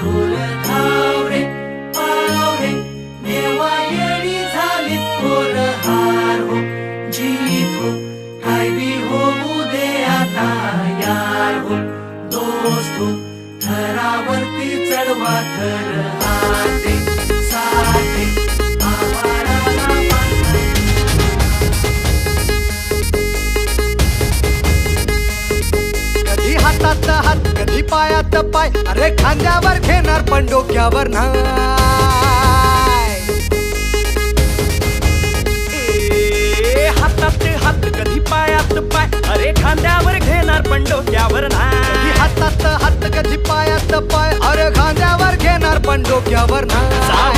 ढोल धावरे पावरे देवा येणी झाली थोर हार हो जीत हो काय बी होऊ दे आता यार हो दोस्त हो थरावरती चढवा थर हाते साथे आभाळाला मानते. कधी हातात हात कधी पायात पाय अरे खांद्यावर घेणार पण डोक्यावर नाही. हातात हात कधी पायात पाय अरे खांद्यावर घेणार पण डोक्यावर कधी नाही. हातात हात कधी पायात पाय अरे खांद्यावर घेणार पण डोक्यावर नाही.